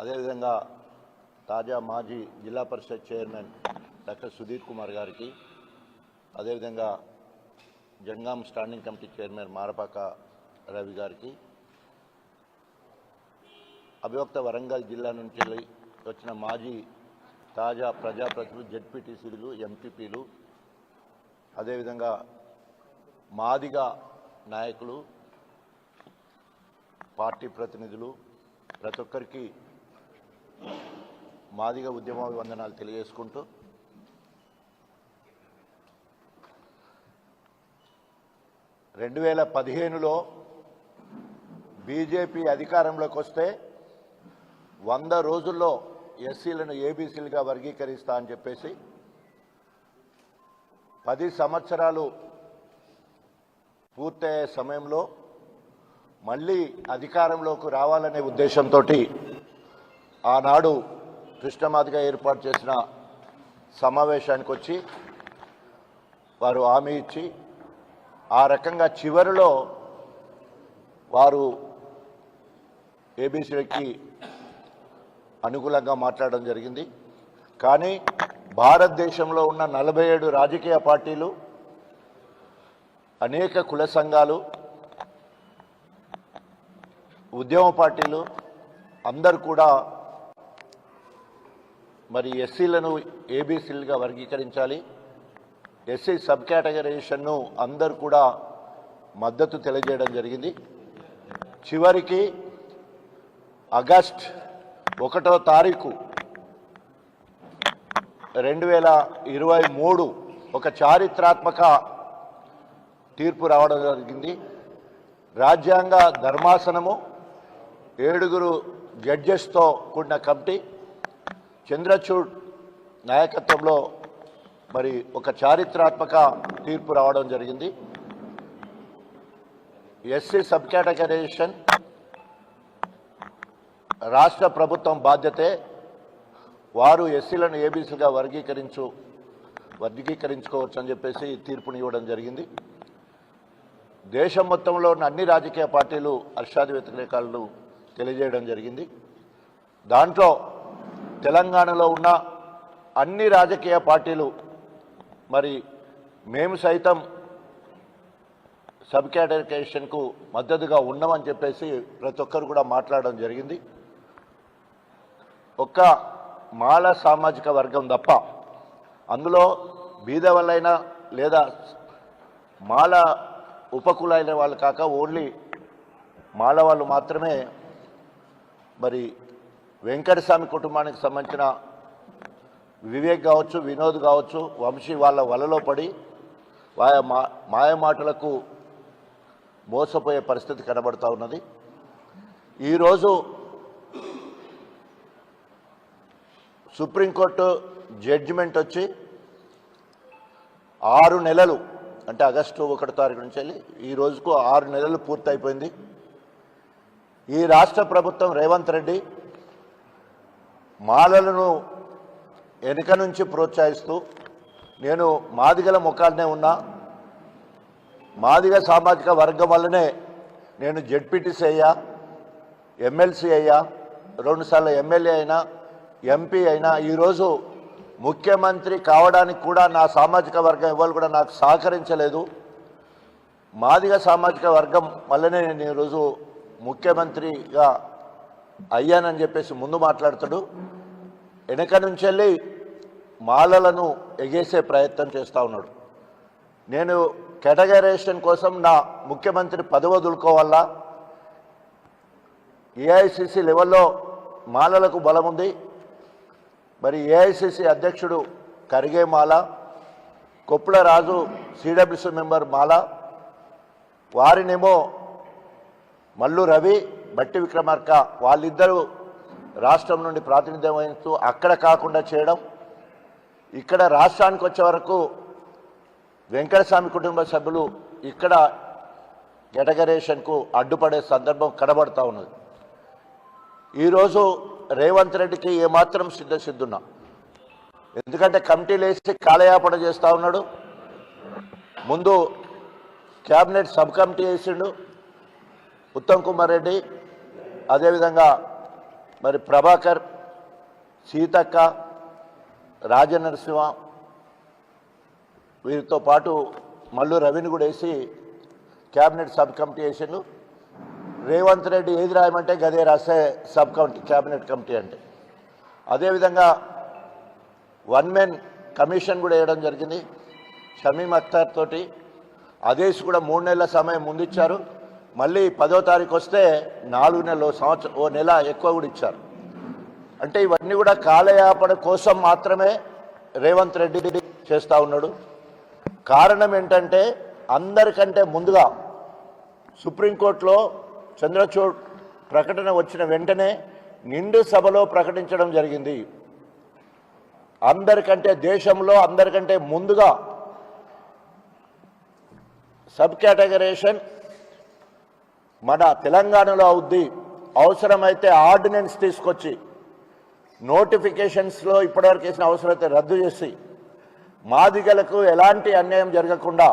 అదేవిధంగా తాజా మాజీ జిల్లా పరిషత్ చైర్మన్ డాక్టర్ సుధీర్ కుమార్ గారికి, అదేవిధంగా Jangaon standing committee chairman Marapaka Ravi గారికి, అవిభక్త వరంగల్ జిల్లా నుంచి వచ్చిన మాజీ తాజా ప్రజాప్రతినిధులు, జెడ్పీటీసీలు, ఎంపీపీలు, అదేవిధంగా మాదిగ నాయకులు, పార్టీ ప్రతినిధులు, ప్రతి ఒక్కరికి మాదిగ ఉద్యమాభివందనాలు తెలియజేసుకుంటూ రెండు 2015లో బీజేపీ అధికారంలోకి వస్తే 100 రోజుల్లో ఎస్సీలను ఏబీసీలుగా వర్గీకరిస్తా అని చెప్పేసి 10 సంవత్సరాలు పూర్తయ్యే సమయంలో మళ్ళీ అధికారంలోకి రావాలనే ఉద్దేశంతో ఆనాడు కృష్ణమాదిగా ఏర్పాటు చేసిన సమావేశానికి వచ్చి వారు హామీ ఇచ్చి ఆ రకంగా చివరిలో వారు ఏబీసీలకి అనుకూలంగా మాట్లాడడం జరిగింది. కానీ భారతదేశంలో ఉన్న 47 రాజకీయ పార్టీలు, అనేక కుల సంఘాలు, ఉద్యమ పార్టీలు అందరూ కూడా మరి ఎస్సీలను ఏబీసీలుగా వర్గీకరించాలి, ఎస్సీ సబ్ కేటగరైజేషన్ను అందరూ కూడా మద్దతు తెలియజేయడం జరిగింది. చివరికి ఆగస్టు 1వ తారీఖు 2023 ఒక చారిత్రాత్మక తీర్పు రావడం జరిగింది. రాజ్యాంగ ధర్మాసనము 7 జడ్జెస్తో కూడిన కమిటీ చంద్రచూడ్ నాయకత్వంలో మరి ఒక చారిత్రాత్మక తీర్పు రావడం జరిగింది. ఎస్సీ సబ్ కేటగరైజేషన్ రాష్ట్ర ప్రభుత్వం బాధ్యతే, వారు ఎస్సీలను ఏబీసీగా వర్గీకరించుకోవచ్చు అని చెప్పేసి తీర్పుని ఇవ్వడం జరిగింది. దేశం మొత్తంలో ఉన్న అన్ని రాజకీయ పార్టీలు హర్షాది వ్యతిరేకాలను తెలియజేయడం జరిగింది. దాంట్లో తెలంగాణలో ఉన్న అన్ని రాజకీయ పార్టీలు మరి మేము సైతం సబ్ కేటగరైజేషన్కు మద్దతుగా ఉన్నామని చెప్పేసి ప్రతి ఒక్కరు కూడా మాట్లాడడం జరిగింది. ఒక్క మాల సామాజిక వర్గం తప్ప, అందులో బీద వాళ్ళైనా లేదా మాల ఉపకులైన వాళ్ళు కాక ఓన్లీ మాల వాళ్ళు మాత్రమే మరి వెంకటస్వామి కుటుంబానికి సంబంధించిన వివేక్ కావచ్చు, వినోద్ కావచ్చు, వంశీ వాళ్ళ వలలో పడి మాయమాటలకు మోసపోయే పరిస్థితి కనబడుతూ ఉన్నది. ఈరోజు సుప్రీంకోర్టు జడ్జిమెంట్ వచ్చి 6 నెలలు, అంటే ఆగస్టు 1వ తారీఖు నుంచి వెళ్ళి ఈ రోజుకు 6 నెలలు పూర్తయిపోయింది. ఈ రాష్ట్ర ప్రభుత్వం రేవంత్ రెడ్డి మాలలను వెనుక నుంచి ప్రోత్సహిస్తూ, నేను మాదిగల ముఖాన్నే ఉన్నా, మాదిగ సామాజిక వర్గం వల్లనే నేను జెడ్పీటీసీ అయ్యా, ఎమ్మెల్సీ అయ్యా, 2 సార్లు ఎమ్మెల్యే అయినా, ఎంపీ అయినా, ఈరోజు ముఖ్యమంత్రి కావడానికి కూడా నా సామాజిక వర్గం ఎవరు కూడా నాకు సహకరించలేదు, మాదిగ సామాజిక వర్గం వల్లనే నేను ఈరోజు ముఖ్యమంత్రిగా అయ్యానని చెప్పేసి ముందు మాట్లాడుతాడు. వెనక నుంచి వెళ్ళి మాలలను ఎగేసే ప్రయత్నం చేస్తూ ఉన్నాడు. నేను కేటగరైజేషన్ కోసం నా ముఖ్యమంత్రి పదవి వదులుకోవాలా, ఏఐసిసి లెవెల్లో మాలలకు బలం ఉంది, మరి ఏఐసిసి అధ్యక్షుడు కరిగే మాల, కొప్పుల రాజు సిడబ్ల్యూసి మెంబర్ మాల, వారినేమో మల్లు రవి, బట్టి విక్రమార్క వాళ్ళిద్దరూ రాష్ట్రం నుండి ప్రాతినిధ్యం వహిస్తూ అక్కడ కాకుండా చేయడం, ఇక్కడ రాష్ట్రానికి వచ్చే వరకు వెంకటస్వామి కుటుంబ సభ్యులు ఇక్కడ కేటగరైజేషన్కు అడ్డుపడే సందర్భం కనబడుతూ ఉన్నది. ఈరోజు రేవంత్ రెడ్డికి ఏమాత్రం సిద్ధున్నా, ఎందుకంటే కమిటీలు వేసి కాలయాపన చేస్తూ ఉన్నాడు. ముందు క్యాబినెట్ సబ్ కమిటీ వేసిండు ఉత్తమ్ కుమార్ రెడ్డి, అదేవిధంగా మరి ప్రభాకర్, సీతక్క, రాజనరసింహ వీరితో పాటు మల్లు రవిని కూడా వేసి క్యాబినెట్ సబ్ కమిటీ వేసిండు. రేవంత్ రెడ్డి ఏది రాయమంటే గదే రాసే సబ్ కమిటీ, క్యాబినెట్ కమిటీ అంటే. అదేవిధంగా వన్ మెన్ కమిషన్ కూడా వేయడం జరిగింది షమీమ్ అఖ్తర్ తోటి. ఆదేశ్ కూడా 3 నెలల సమయం ముందు ఇచ్చారు. మళ్ళీ 10వ తారీఖు వస్తే 4 నెలలు, సంవత్సరం, ఓ నెల ఎక్కువ కూడా ఇచ్చారు. అంటే ఇవన్నీ కూడా కాలయాపన కోసం మాత్రమే రేవంత్ రెడ్డి చేస్తూ ఉన్నాడు. కారణం ఏంటంటే అందరికంటే ముందుగా సుప్రీంకోర్టులో చంద్రచూడ్ ప్రకటన వచ్చిన వెంటనే నిండు సభలో ప్రకటించడం జరిగింది. అందరికంటే దేశంలో అందరికంటే ముందుగా సబ్ కేటగరైజేషన్ మన తెలంగాణలో అవుద్ది. అవసరమైతే ఆర్డినెన్స్ తీసుకొచ్చి నోటిఫికేషన్స్లో ఇప్పటివరకు వేసిన అవసరమైతే రద్దు చేసి మాదిగలకు ఎలాంటి అన్యాయం జరగకుండా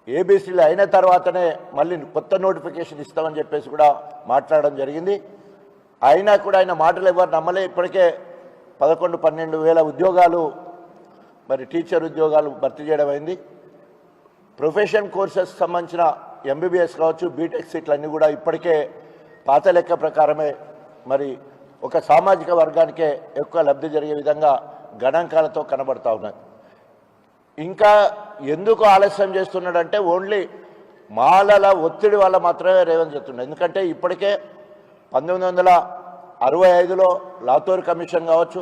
ఏబీసీలు అయిన తర్వాతనే మళ్ళీ కొత్త నోటిఫికేషన్ ఇస్తామని చెప్పేసి కూడా మాట్లాడడం జరిగింది. అయినా కూడా ఆయన మాటలు ఎవరు నమ్మలే. ఇప్పటికే 11-12 వేల ఉద్యోగాలు, మరి టీచర్ ఉద్యోగాలు భర్తీ చేయడం అయింది. ప్రొఫెషన్ కోర్సెస్ సంబంధించిన ఎంబీబీఎస్ కావచ్చు, బీటెక్ సీట్లు అన్నీ కూడా ఇప్పటికే పాత లెక్క ప్రకారమే మరి ఒక సామాజిక వర్గానికే ఎక్కువ లబ్ధి జరిగే విధంగా గణాంకాలతో కనబడతా ఉన్నాయి. ఇంకా ఎందుకు ఆలస్యం చేస్తున్నాడంటే ఓన్లీ మాలల ఒత్తిడి వల్ల మాత్రమే రేవంత్ చెప్తున్నాడు. ఎందుకంటే ఇప్పటికే 1965లో లాతూర్ కమిషన్ కావచ్చు,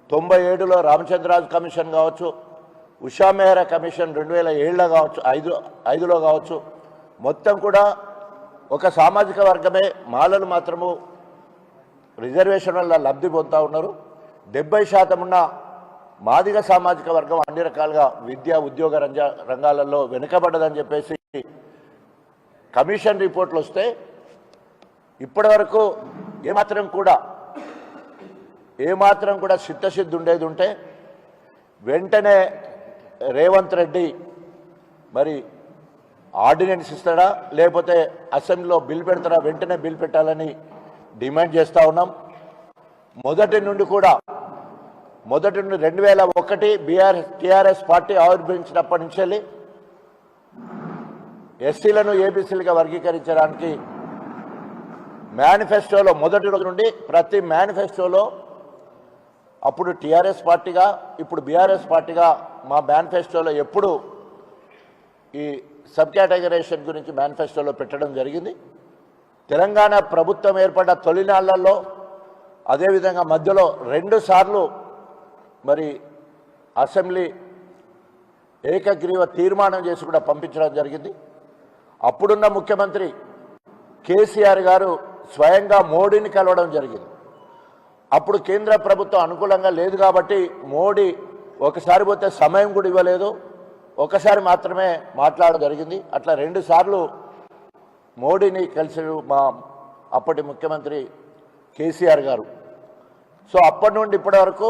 97లో రామచంద్రరాజు కమిషన్ కావచ్చు, ఉషా మెహ్రా కమిషన్ 2007లో కావచ్చు, 5లో కావచ్చు, మొత్తం కూడా ఒక సామాజిక వర్గమే మాలలు మాత్రము రిజర్వేషన్ వల్ల లబ్ధి పొందుతూ ఉన్నారు. 70% ఉన్న మాదిగ సామాజిక వర్గం అన్ని రకాలుగా విద్యా ఉద్యోగ రంగాలలో వెనుకబడ్డదని చెప్పేసి కమిషన్ రిపోర్ట్లు వస్తే ఇప్పటి వరకు ఏమాత్రం కూడా చిత్తశుద్ధి ఉండేది ఉంటే వెంటనే రేవంత్ రెడ్డి మరి ఆర్డినెన్స్ ఇస్తాడా, లేకపోతే అసెంబ్లీలో బిల్ పెడతారా, వెంటనే బిల్ పెట్టాలని డిమాండ్ చేస్తూ ఉన్నాం. మొదటి నుండి 2001 టీఆర్ఎస్ పార్టీ ఆవిర్భవించినప్పటి నుంచి వెళ్ళి ఎస్సీలను ఏబీసీలుగా వర్గీకరించడానికి మేనిఫెస్టోలో మొదటి రోజు నుండి ప్రతి మేనిఫెస్టోలో అప్పుడు టీఆర్ఎస్ పార్టీగా ఇప్పుడు బీఆర్ఎస్ పార్టీగా మా మేనిఫెస్టోలో ఎప్పుడు ఈ సబ్ కేటగరైజేషన్ గురించి మేనిఫెస్టోలో పెట్టడం జరిగింది. తెలంగాణ ప్రభుత్వం ఏర్పడ్డ తొలినాళ్లలో అదేవిధంగా మధ్యలో 2 సార్లు మరి అసెంబ్లీ ఏకగ్రీవ తీర్మానం చేసి కూడా పంపించడం జరిగింది. అప్పుడున్న ముఖ్యమంత్రి కేసీఆర్ గారు స్వయంగా మోడీని కలవడం జరిగింది. అప్పుడు కేంద్ర ప్రభుత్వం అనుకూలంగా లేదు కాబట్టి మోడీ ఒకసారి పోతే సమయం కూడా ఇవ్వలేదు, ఒకసారి మాత్రమే మాట్లాడడం జరిగింది. అట్లా 2 సార్లు మోడీని కలిసారు మా అప్పటి ముఖ్యమంత్రి కేసీఆర్ గారు. సో అప్పటి నుండి ఇప్పటి వరకు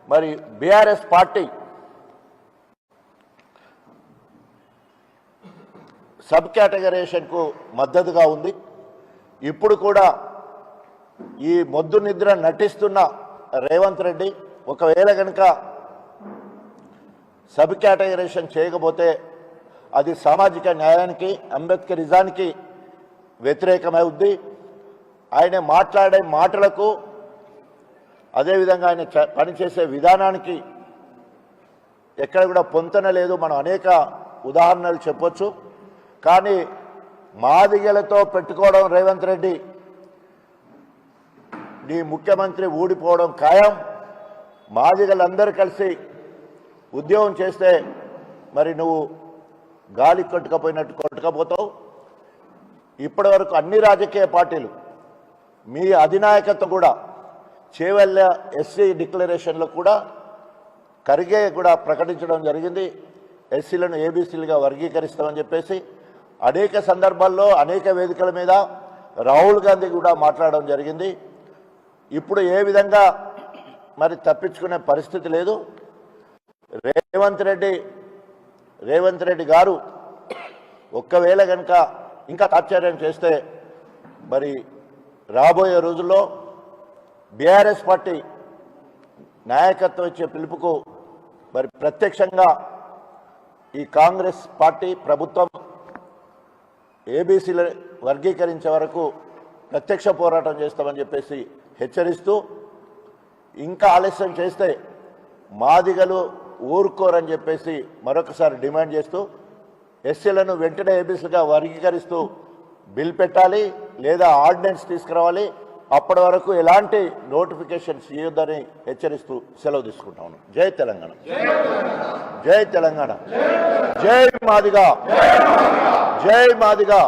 మరి బీఆర్ఎస్ పార్టీ సబ్ కేటగరైజేషన్కు మద్దతుగా ఉంది. ఇప్పుడు కూడా ఈ మొద్దు నిద్ర నటిస్తున్న రేవంత్ రెడ్డి ఒకవేళ కనుక సబ్ కేటగరైజేషన్ చేయకపోతే అది సామాజిక న్యాయానికి, అంబేద్కరిజానికి వ్యతిరేకమవుద్ది. ఆయన మాట్లాడే మాటలకు అదేవిధంగా ఆయన పనిచేసే విధానానికి ఎక్కడ కూడా పొంతన లేదు. మనం అనేక ఉదాహరణలు చెప్పొచ్చు. కానీ మాదిగలతో పెట్టుకోవడం రేవంత్ రెడ్డి, నీ ముఖ్యమంత్రి ఊడిపోవడం ఖాయం. మాదిగలందరూ కలిసి ఉద్యోగం చేస్తే మరి నువ్వు గాలి కొట్టుకపోయినట్టు కొట్టుకపోతావు. ఇప్పటి వరకు అన్ని రాజకీయ పార్టీలు మీ అధినాయకత్వం కూడా చేవెళ్ళ ఎస్సీ డిక్లరేషన్లో కూడా ఖర్గే కూడా ప్రకటించడం జరిగింది. ఎస్సీలను ఏబీసీలుగా వర్గీకరిస్తామని చెప్పేసి అనేక సందర్భాల్లో అనేక వేదికల మీద రాహుల్ గాంధీ కూడా మాట్లాడడం జరిగింది. ఇప్పుడు ఏ విధంగా మరి తప్పించుకునే పరిస్థితి లేదు. రేవంత్ రెడ్డి గారు ఒక్కవేళ కనుక ఇంకా తాత్పర్యం చేస్తే మరి రాబోయే రోజుల్లో బీఆర్ఎస్ పార్టీ నాయకత్వం ఇచ్చే పిలుపుకు మరి ప్రత్యక్షంగా ఈ కాంగ్రెస్ పార్టీ ప్రభుత్వం ఏబీసీలు వర్గీకరించే వరకు ప్రత్యక్ష పోరాటం చేస్తామని చెప్పేసి హెచ్చరిస్తూ, ఇంకా ఆలస్యం చేస్తే మాదిగలు ఊరుకోరని చెప్పేసి మరొకసారి డిమాండ్ చేస్తూ ఎస్సీలను వెంటనే ఏబీసీగా వర్గీకరిస్తూ బిల్ పెట్టాలి లేదా ఆర్డినెన్స్ తీసుకురావాలి. అప్పటి వరకు ఎలాంటి నోటిఫికేషన్స్ ఇవ్వద్దని హెచ్చరిస్తూ సెలవు తీసుకుంటాను. జై తెలంగాణ, జై తెలంగాణ, జై మాదిగా, జై మాదిగా.